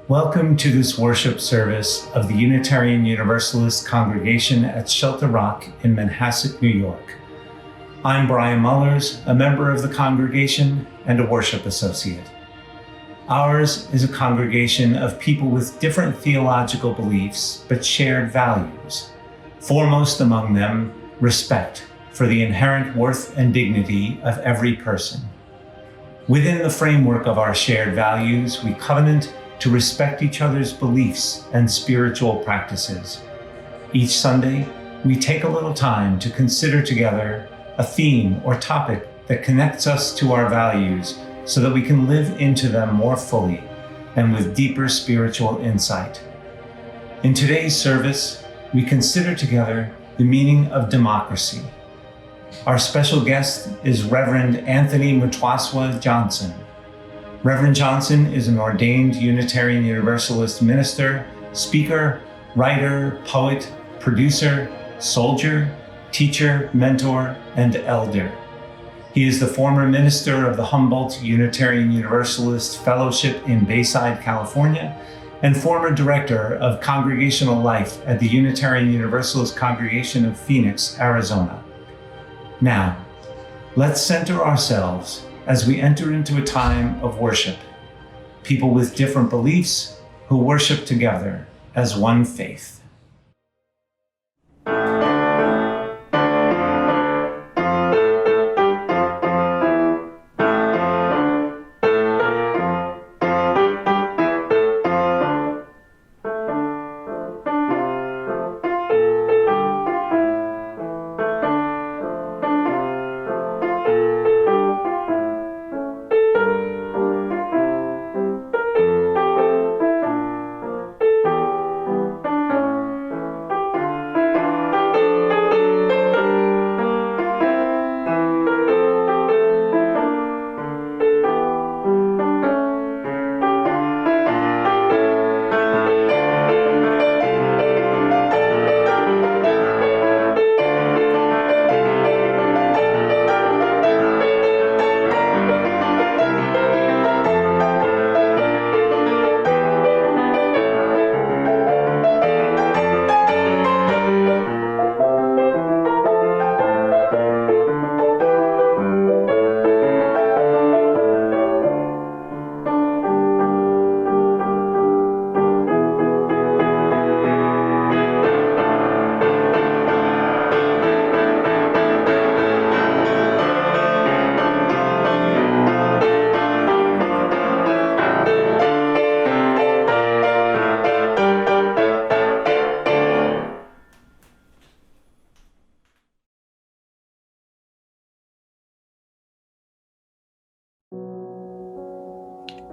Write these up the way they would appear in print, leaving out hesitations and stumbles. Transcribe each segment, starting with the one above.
Welcome to this worship service of the Unitarian Universalist congregation at Shelter Rock in Manhasset, New York. I'm Brian Mullers, a member of the congregation and a worship associate. Ours is a congregation of people with different theological beliefs, but shared values. Foremost among them, respect for the inherent worth and dignity of every person. Within the framework of our shared values, we covenant to respect each other's beliefs and spiritual practices. Each Sunday, we take a little time to consider together a theme or topic that connects us to our values so that we can live into them more fully and with deeper spiritual insight. In today's service, we consider together the meaning of democracy. Our special guest is Reverend Anthony Mtuaswa Johnson. Reverend Johnson is an ordained Unitarian Universalist minister, speaker, writer, poet, producer, soldier, teacher, mentor, and elder. He is the former minister of the Humboldt Unitarian Universalist Fellowship in Bayside, California, and former director of congregational life at the Unitarian Universalist Congregation of Phoenix, Arizona. Now, let's center ourselves as we enter into a time of worship, people with different beliefs who worship together as one faith.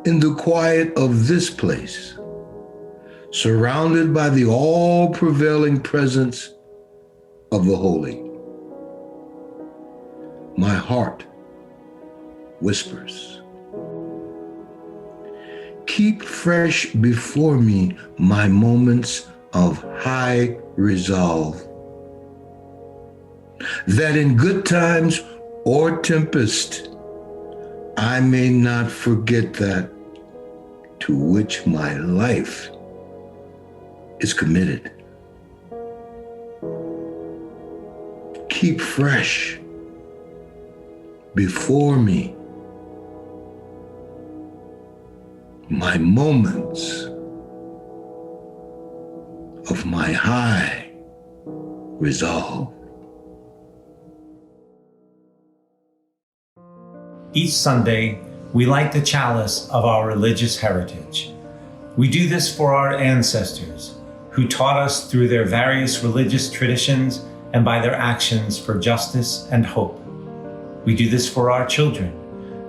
In the quiet of this place, surrounded by the all-prevailing presence of the holy, my heart whispers, keep fresh before me my moments of high resolve, that in good times or tempest, I may not forget that to which my life is committed. Keep fresh before me my moments of my high resolve. Each Sunday, we light the chalice of our religious heritage. We do this for our ancestors, who taught us through their various religious traditions and by their actions for justice and hope. We do this for our children,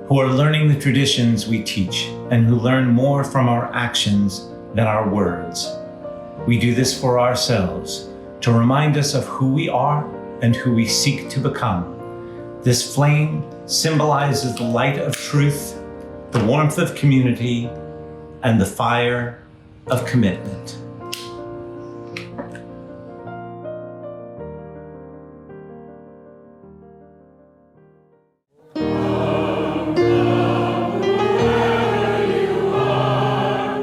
who are learning the traditions we teach and who learn more from our actions than our words. We do this for ourselves, to remind us of who we are and who we seek to become. This flame symbolizes the light of truth, the warmth of community, and the fire of commitment. Wherever you are,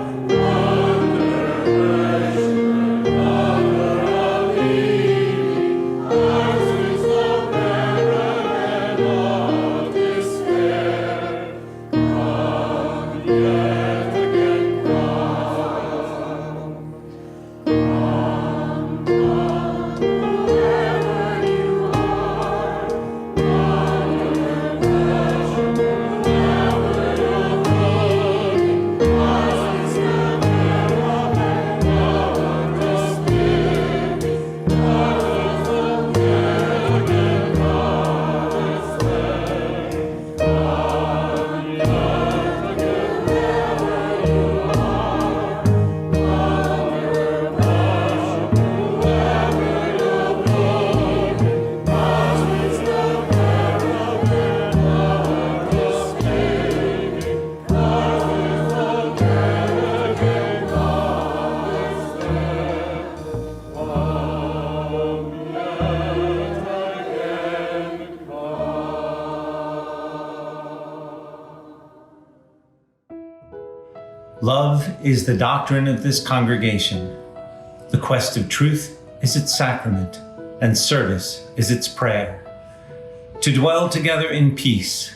Love is the doctrine of this congregation. The quest of truth is its sacrament, and service is its prayer. To dwell together in peace,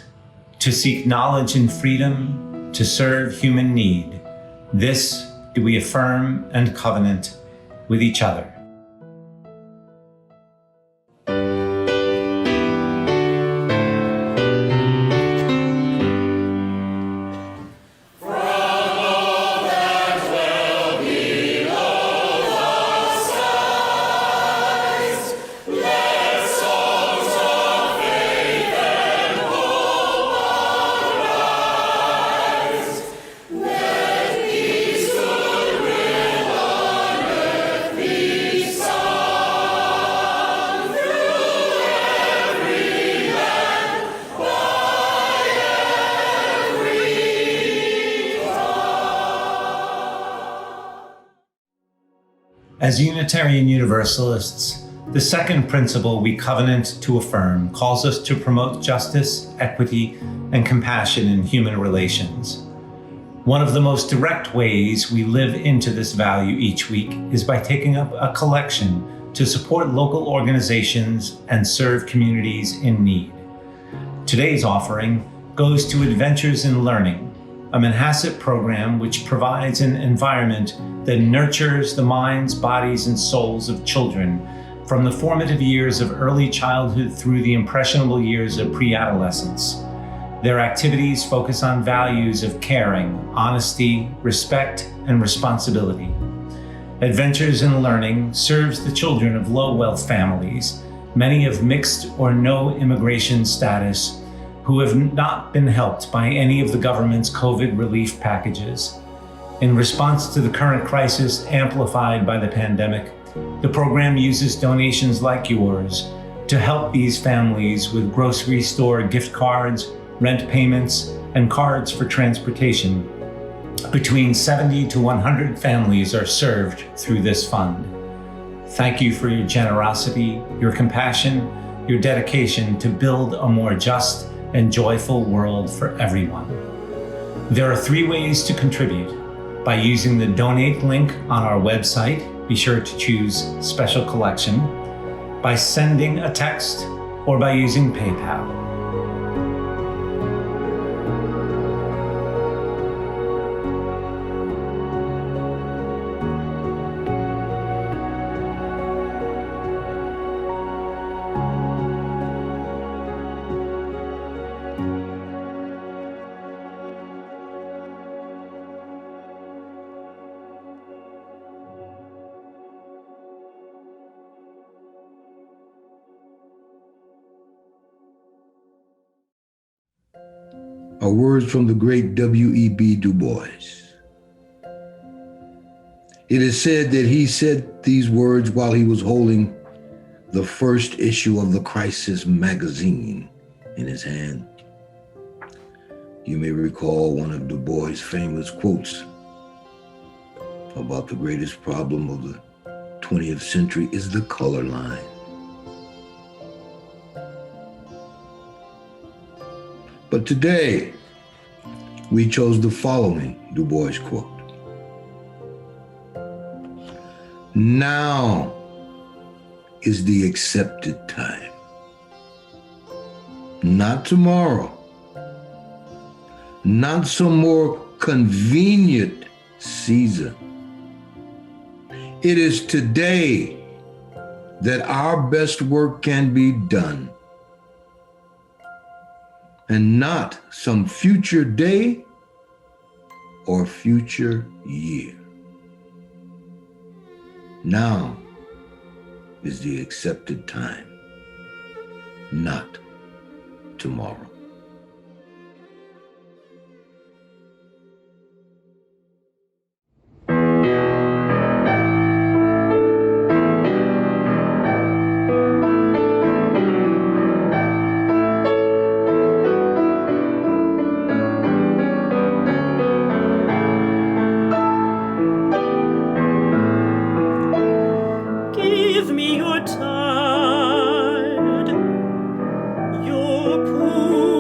to seek knowledge and freedom, to serve human need, this do we affirm and covenant with each other. As Unitarian Universalists, the second principle we covenant to affirm calls us to promote justice, equity, and compassion in human relations. One of the most direct ways we live into this value each week is by taking up a collection to support local organizations and serve communities in need. Today's offering goes to Adventures in Learning, a Manhasset program which provides an environment that nurtures the minds, bodies, and souls of children from the formative years of early childhood through the impressionable years of pre-adolescence. Their activities focus on values of caring, honesty, respect, and responsibility. Adventures in Learning serves the children of low-wealth families, many of mixed or no immigration status, who have not been helped by any of the government's COVID relief packages. In response to the current crisis amplified by the pandemic, the program uses donations like yours to help these families with grocery store gift cards, rent payments, and cards for transportation. Between 70 to 100 families are served through this fund. Thank you for your generosity, your compassion, your dedication to build a more just and joyful world for everyone. There are 3 ways to contribute: by using the donate link on our website, be sure to choose Special Collection, by sending a text, or by using PayPal. Are words from the great W.E.B. Du Bois. It is said that he said these words while he was holding the first issue of the Crisis magazine in his hand. You may recall one of Du Bois' famous quotes about the greatest problem of the 20th century is the color line. But today, we chose the following Du Bois quote. Now is the accepted time. Not tomorrow. Not some more convenient season. It is today that our best work can be done, and not some future day or future year. Now is the accepted time, not tomorrow. Give me your tide, your pool.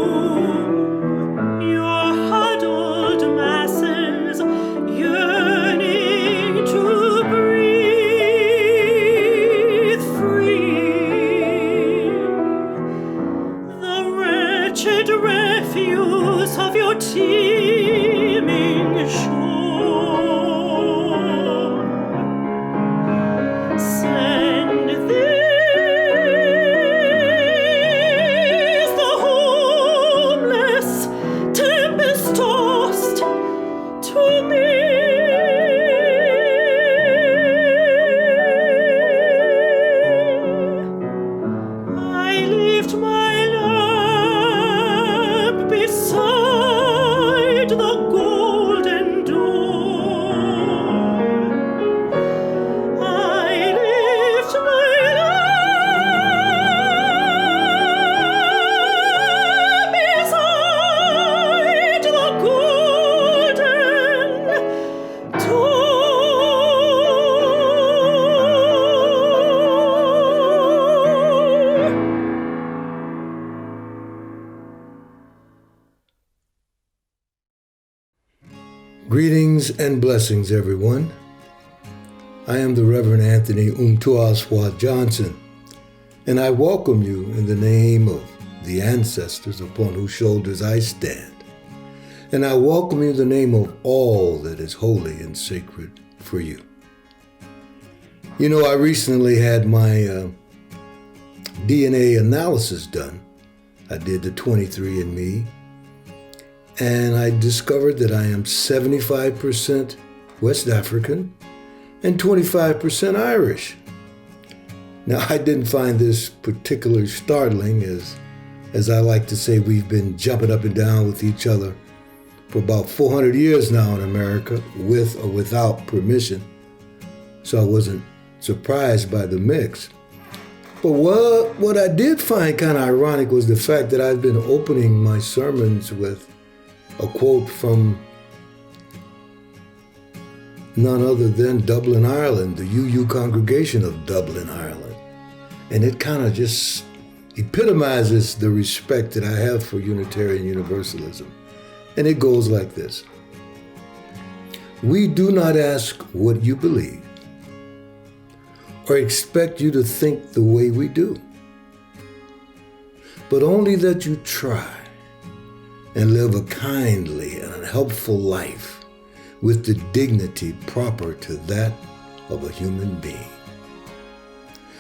Greetings and blessings, everyone. I am the Reverend Anthony Mtuaswa Johnson, and I welcome you in the name of the ancestors upon whose shoulders I stand. And I welcome you in the name of all that is holy and sacred for you. You know, I recently had my DNA analysis done. I did the 23andMe, and I discovered that I am 75% West African and 25% Irish. Now, I didn't find this particularly startling, as I like to say, we've been jumping up and down with each other for about 400 years now in America, with or without permission. So I wasn't surprised by the mix. But what I did find kind of ironic was the fact that I've been opening my sermons with a quote from none other than Dublin, Ireland, the UU congregation of Dublin, Ireland. And it kind of just epitomizes the respect that I have for Unitarian Universalism. And it goes like this. We do not ask what you believe or expect you to think the way we do, but only that you try and live a kindly and a helpful life with the dignity proper to that of a human being.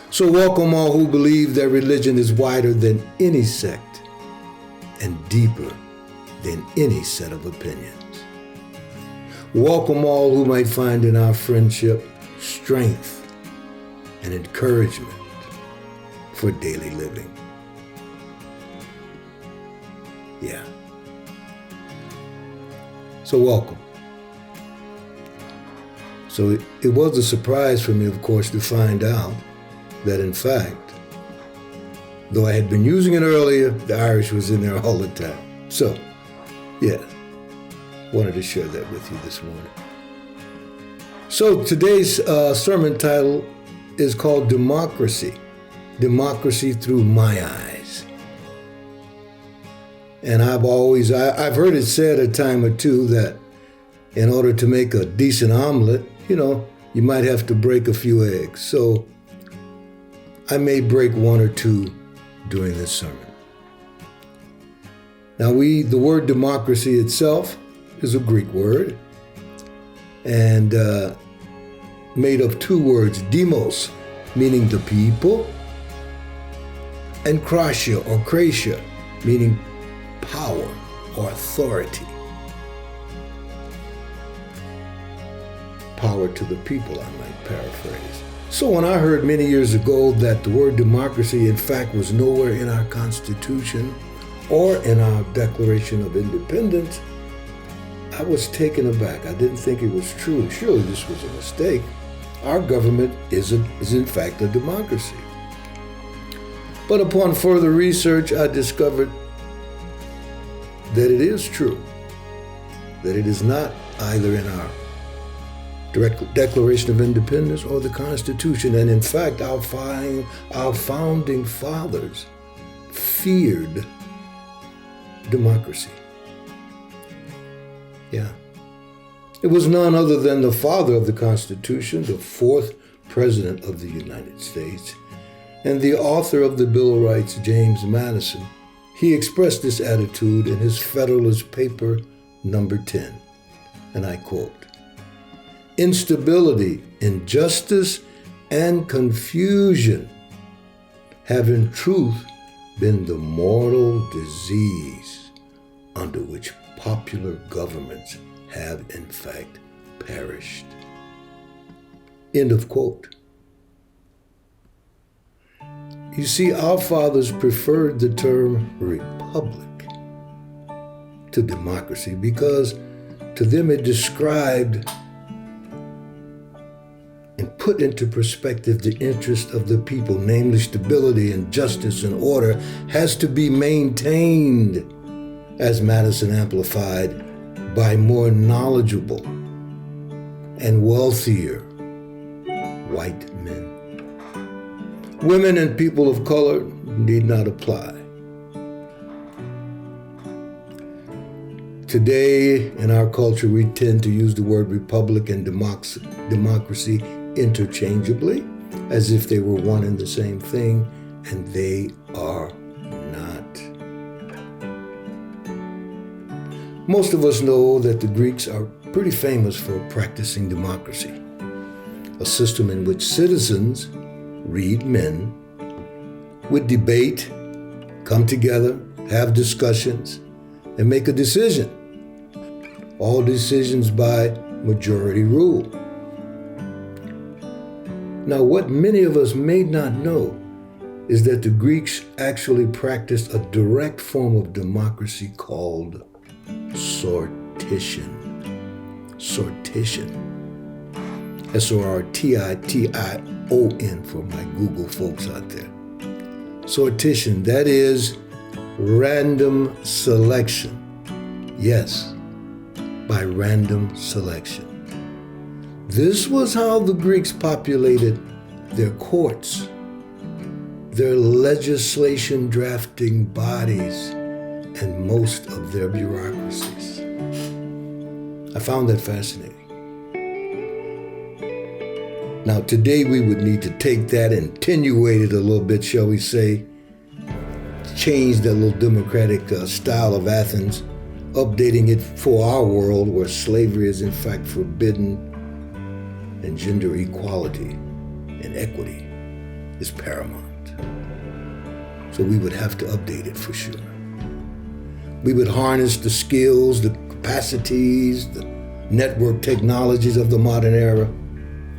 So welcome all who believe that religion is wider than any sect and deeper than any set of opinions. Welcome all who might find in our friendship strength and encouragement for daily living. Yeah. So welcome. So it was a surprise for me, of course, to find out that in fact, though I had been using it earlier, the Irish was in there all the time. So, yeah, wanted to share that with you this morning. So today's sermon title is called Democracy. Democracy Through My Eyes. And I've heard it said a time or two that in order to make a decent omelet, you might have to break a few eggs. So I may break one or two during this sermon. Now the word democracy itself is a Greek word and made of two words, demos, meaning the people, and kratia, meaning power or authority. Power to the people, I might paraphrase. So when I heard many years ago that the word democracy, in fact, was nowhere in our Constitution or in our Declaration of Independence, I was taken aback. I didn't think it was true. Surely this was a mistake. Our government is in fact a democracy. But upon further research, I discovered that it is true, that it is not either in our Declaration of Independence or the Constitution. And in fact, our founding fathers feared democracy. Yeah. It was none other than the father of the Constitution, the fourth President of the United States, and the author of the Bill of Rights, James Madison. He expressed this attitude in his Federalist Paper number 10, and I quote, "Instability, injustice, and confusion have in truth been the mortal disease under which popular governments have in fact perished." End of quote. You see, our fathers preferred the term republic to democracy because to them it described and put into perspective the interest of the people, namely stability and justice and order, has to be maintained, as Madison amplified, by more knowledgeable and wealthier white men. Women and people of color need not apply. Today, in our culture, we tend to use the word republic and democracy interchangeably, as if they were one and the same thing, and they are not. Most of us know that the Greeks are pretty famous for practicing democracy, a system in which citizens, read men, would debate, come together, have discussions, and make a decision. All decisions by majority rule. Now, what many of us may not know is that the Greeks actually practiced a direct form of democracy called sortition. Sortition. S-O-R-T-I-T-I-O-N for my Google folks out there. Sortition, that is random selection. Yes, by random selection. This was how the Greeks populated their courts, their legislation drafting bodies, and most of their bureaucracies. I found that fascinating. Now, today we would need to take that and attenuate it a little bit, shall we say, change that little democratic style of Athens, updating it for our world where slavery is in fact forbidden and gender equality and equity is paramount. So we would have to update it for sure. We would harness the skills, the capacities, the network technologies of the modern era.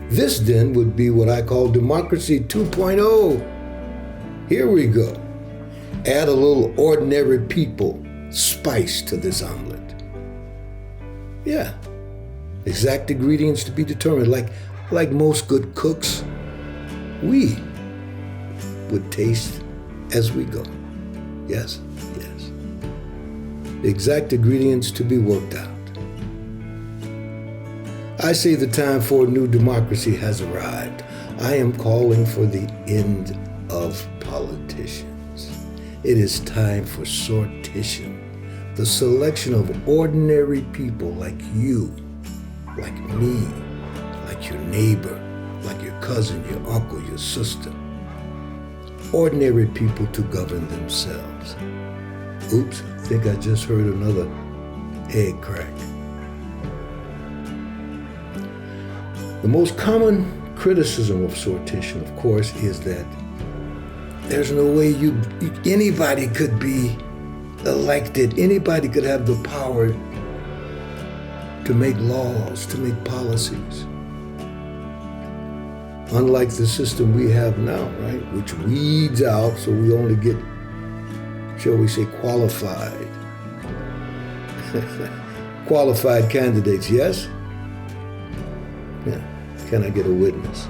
This then would be what I call democracy 2.0. Here we go. Add a little ordinary people spice to this omelet. Yeah, exact ingredients to be determined. Like most good cooks, we would taste as we go. Yes, yes. Exact ingredients to be worked out. I say the time for a new democracy has arrived. I am calling for the end of politicians. It is time for sortition, the selection of ordinary people like you, like me, like your neighbor, like your cousin, your uncle, your sister. Ordinary people to govern themselves. Oops, I think I just heard another egg crack. The most common criticism of sortition, of course, is that there's no way anybody could be elected, anybody could have the power to make laws, to make policies. Unlike the system we have now, right, which weeds out so we only get, shall we say, qualified. Qualified candidates, yes? Yeah. Can I get a witness?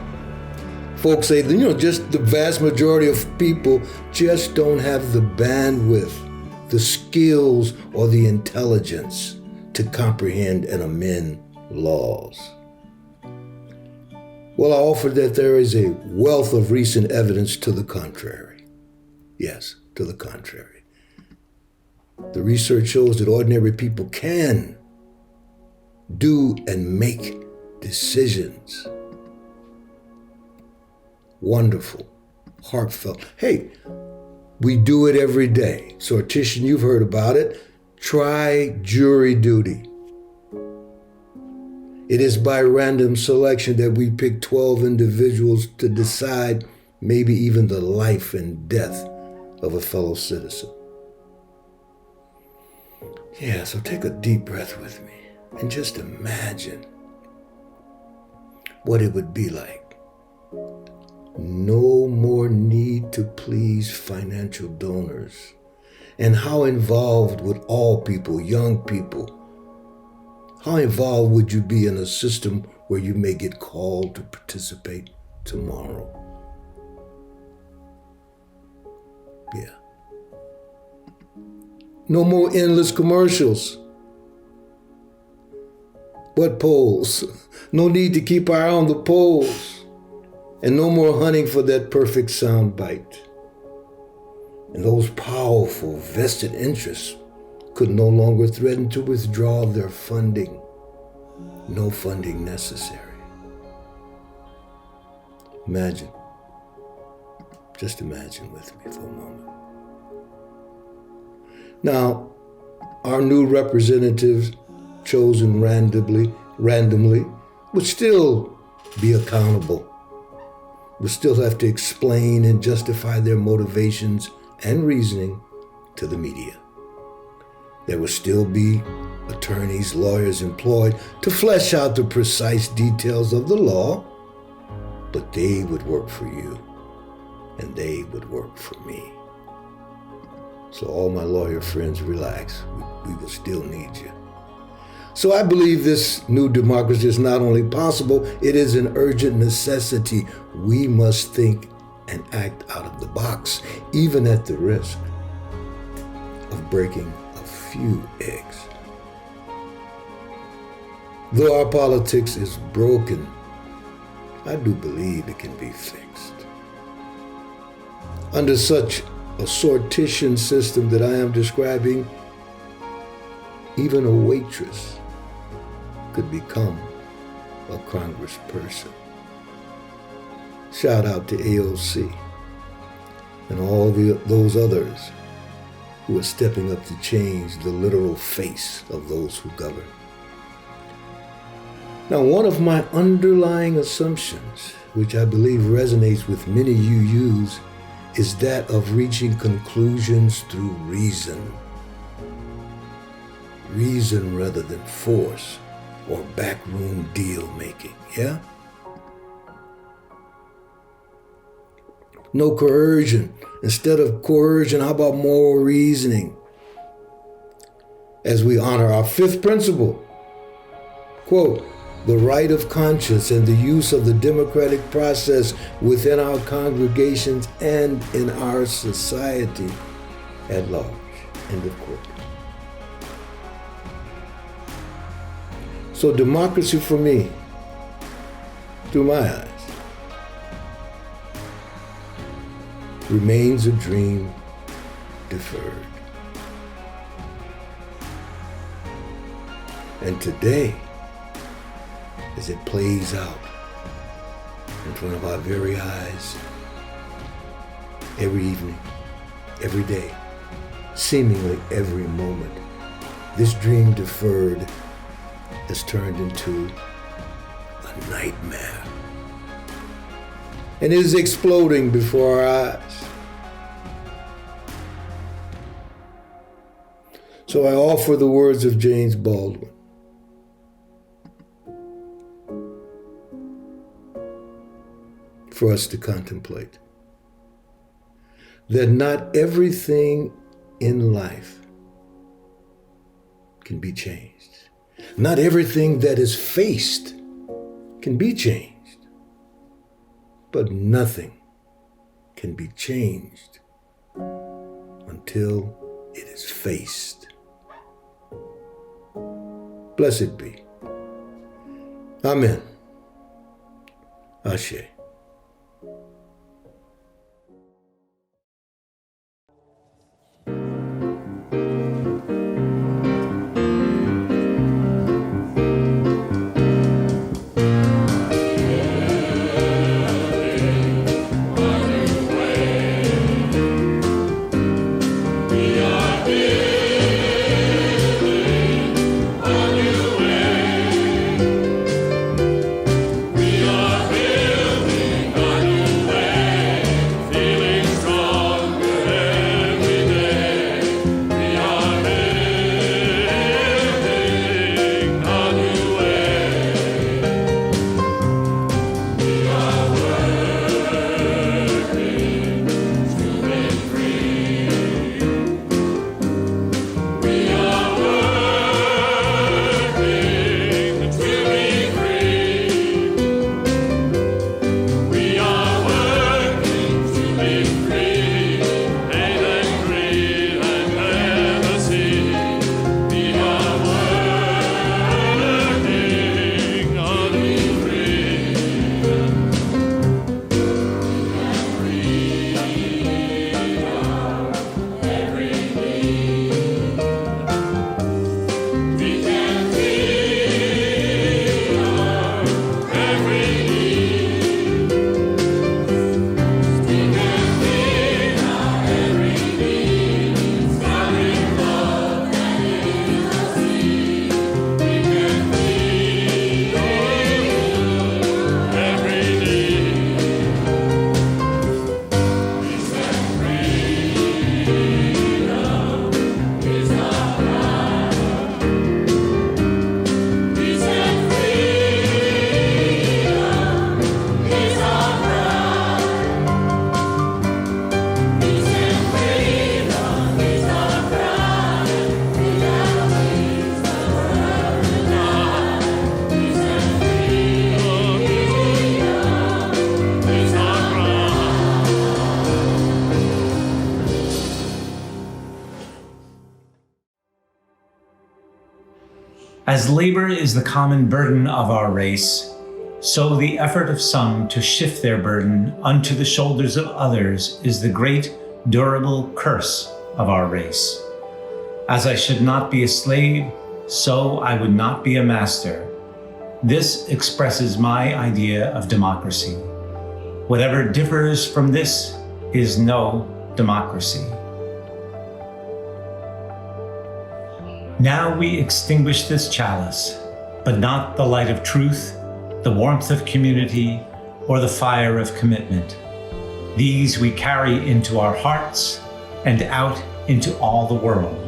Folks say, just the vast majority of people just don't have the bandwidth, the skills, or the intelligence to comprehend and amend laws. Well, I offer that there is a wealth of recent evidence to the contrary. Yes, to the contrary. The research shows that ordinary people can do and make decisions. Wonderful, heartfelt. Hey, we do it every day. Sortition, you've heard about it. Try jury duty. It is by random selection that we pick 12 individuals to decide maybe even the life and death of a fellow citizen. Yeah, so take a deep breath with me and just imagine what it would be like. No more need to please financial donors. And how involved would all people, young people, how involved would you be in a system where you may get called to participate tomorrow? Yeah. No more endless commercials. What polls? No need to keep our eye on the polls. And no more hunting for that perfect sound bite. And those powerful vested interests could no longer threaten to withdraw their funding. No funding necessary. Imagine, just imagine with me for a moment. Now, our new representatives, chosen randomly, would still be accountable, would still have to explain and justify their motivations and reasoning to the media. There would still be attorneys, lawyers employed to flesh out the precise details of the law, but they would work for you, and they would work for me. So all my lawyer friends, relax. We will still need you. So I believe this new democracy is not only possible, it is an urgent necessity. We must think and act out of the box, even at the risk of breaking a few eggs. Though our politics is broken, I do believe it can be fixed. Under such a sortition system that I am describing, even a waitress could become a congressperson. Shout out to AOC and all those others who are stepping up to change the literal face of those who govern. Now, one of my underlying assumptions, which I believe resonates with many UUs, is that of reaching conclusions through reason. Reason rather than force or backroom deal making, yeah? No coercion. Instead of coercion, how about moral reasoning? As we honor our fifth principle, quote, the right of conscience and the use of the democratic process within our congregations and in our society at large, end of quote. So democracy for me, through my eyes, remains a dream deferred. And today, as it plays out in front of our very eyes, every evening, every day, seemingly every moment, this dream deferred has turned into a nightmare. And it is exploding before our eyes. So I offer the words of James Baldwin. For us to contemplate. That not everything in life can be changed. Not everything that is faced can be changed. But nothing can be changed until it is faced. Blessed be. Amen. Ashe. As labor is the common burden of our race, so the effort of some to shift their burden unto the shoulders of others is the great, durable curse of our race. As I should not be a slave, so I would not be a master. This expresses my idea of democracy. Whatever differs from this is no democracy. Now we extinguish this chalice, but not the light of truth, the warmth of community, or the fire of commitment. These we carry into our hearts and out into all the world.